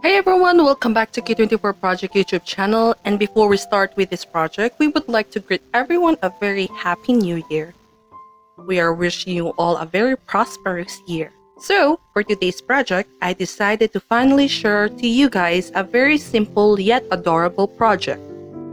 Hey everyone, welcome back to K24 Project YouTube channel. And before we start with this project, we would like to greet everyone a very happy new year. We are wishing you all a very prosperous year. So, for today's project, I decided to finally share to you guys a very simple yet adorable project.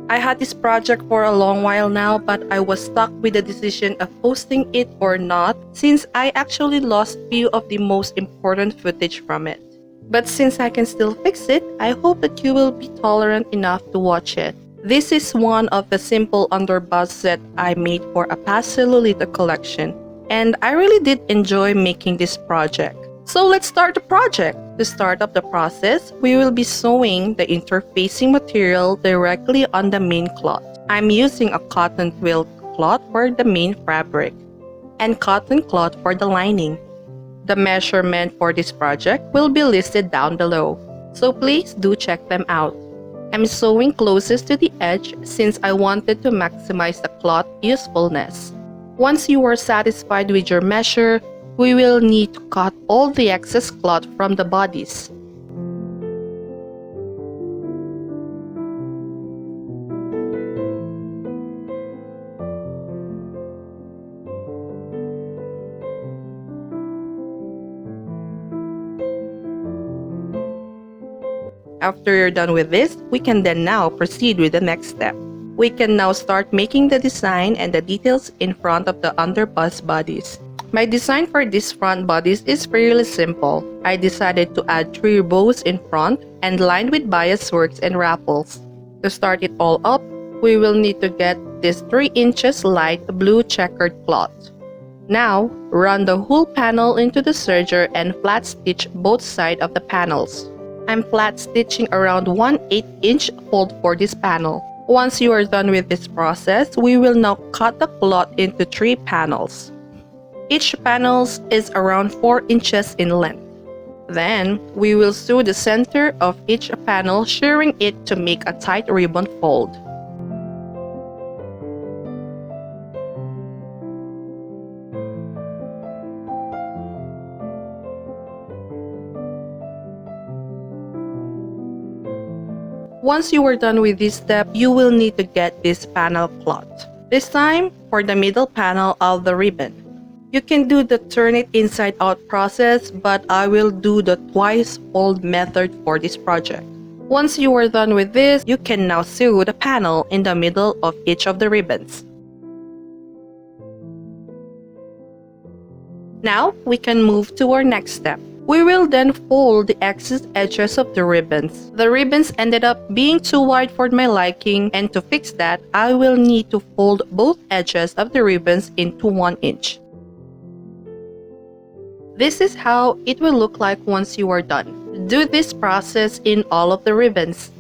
I had this project for a long while now, but I was stuck with the decision of posting it or not since I actually lost few of the most important footage from it. But since I can still fix it, I hope that you will be tolerant enough to watch it. This is one of the simple underbus that I made for a Pastel Lolita collection, and I really did enjoy making this project. So let's start the project. To start up the process, we will be sewing the interfacing material directly on the main cloth. I'm using a cotton twill cloth for the main fabric and cotton cloth for the lining. The measurement for this project will be listed down below, so please do check them out. I'm sewing closest to the edge since I wanted to maximize the cloth usefulness. Once you are satisfied with your measure, we will need to cut all the excess cloth from the bodice. After you're done with this, we can then now proceed with the next step. We can now start making the design and the details in front of the underbus bodice. My design for this front bodice is fairly simple. I decided to add 3 bows in front and lined with bias works and raffles. To start it all up, we will need to get this 3 inches light blue checkered cloth. Now, run the whole panel into the serger and flat stitch both sides of the panels. I'm flat stitching around 1/8 inch fold for this panel. Once you are done with this process, we will now cut the cloth into 3 panels. Each panel is around 4 inches in length. Then, we will sew the center of each panel, shearing it to make a tight ribbon fold. Once you are done with this step, you will need to get this panel cloth. This time, for the middle panel of the ribbon. You can do the turn it inside out process, but I will do the twice fold method for this project. Once you are done with this, you can now sew the panel in the middle of each of the ribbons. Now, we can move to our next step. We will then fold the excess edges of the ribbons. The ribbons ended up being too wide for my liking, and to fix that, I will need to fold both edges of the ribbons into 1 inch. This is how it will look like once you are done. Do this process in all of the ribbons.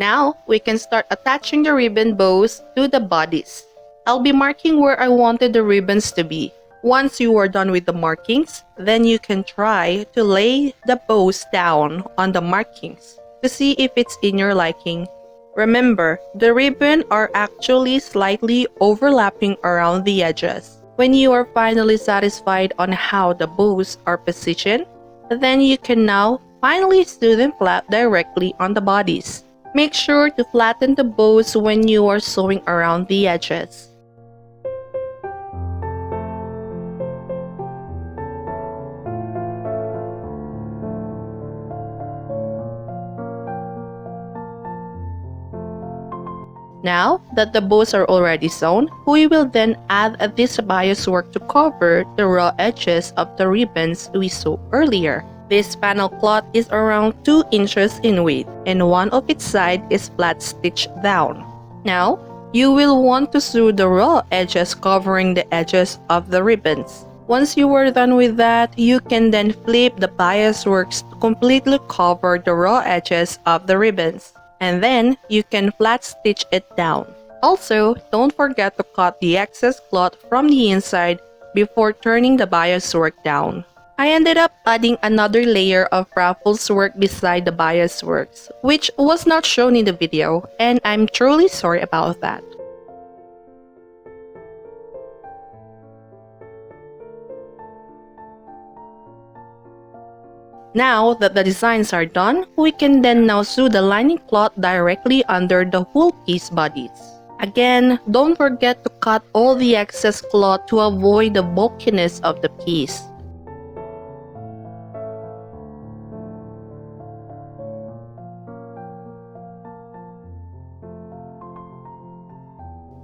Now, we can start attaching the ribbon bows to the bodice. I'll be marking where I wanted the ribbons to be. Once you are done with the markings, then you can try to lay the bows down on the markings to see if it's in your liking. Remember, the ribbon are actually slightly overlapping around the edges. When you are finally satisfied on how the bows are positioned, then you can now finally sew them flat directly on the bodice. Make sure to flatten the bows when you are sewing around the edges. Now that the bows are already sewn, we will then add this bias work to cover the raw edges of the ribbons we sewed earlier. This panel cloth is around 2 inches in width, and one of its sides is flat stitched down. Now, you will want to sew the raw edges covering the edges of the ribbons. Once you are done with that, you can then flip the bias works to completely cover the raw edges of the ribbons. And then, you can flat stitch it down. Also, don't forget to cut the excess cloth from the inside before turning the bias work down. I ended up adding another layer of Raffles work beside the bias works, which was not shown in the video, and I'm truly sorry about that. Now that the designs are done, we can then now sew the lining cloth directly under the whole piece bodies. Again, don't forget to cut all the excess cloth to avoid the bulkiness of the piece.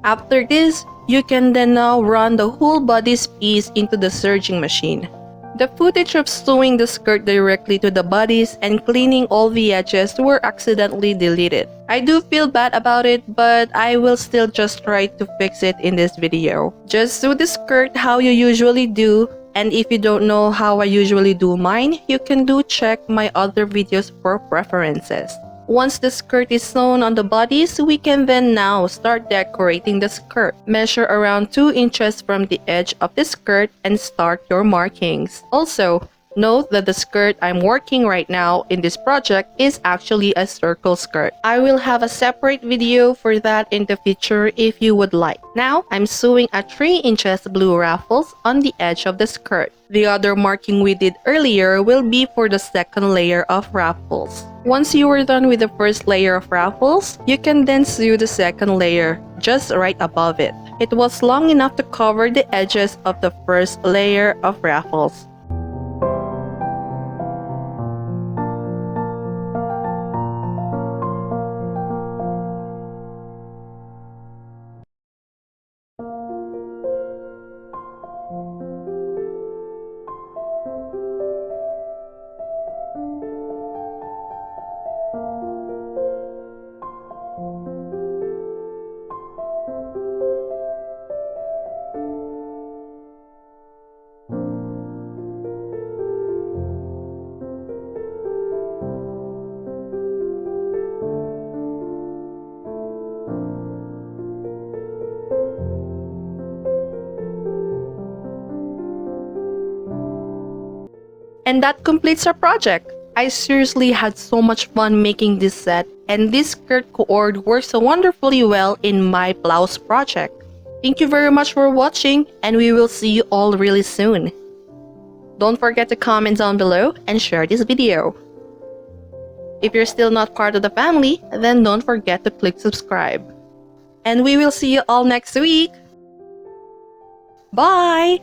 After this, you can then now run the whole bodice piece into the serging machine. The footage of sewing the skirt directly to the bodice and cleaning all the edges were accidentally deleted. I do feel bad about it, but I will still just try to fix it in this video. Just sew the skirt how you usually do, and if you don't know how I usually do mine, you can check my other videos for preferences. Once the skirt is sewn on the bodice, we can then now start decorating the skirt. Measure around 2 inches from the edge of the skirt and start your markings. Also, note that the skirt I'm working right now in this project is actually a circle skirt. I will have a separate video for that in the future if you would like. Now, I'm sewing a 3 inches blue ruffles on the edge of the skirt. The other marking we did earlier will be for the second layer of ruffles. Once you are done with the first layer of ruffles, you can then sew the second layer just right above it. It was long enough to cover the edges of the first layer of ruffles. And that completes our project. I seriously had so much fun making this set, and this skirt cord works so wonderfully well in my blouse project. Thank you very much for watching, and we will see you all really soon. Don't forget to comment down below and share this video. If you're still not part of the family, then don't forget to click subscribe. And we will see you all next week. Bye!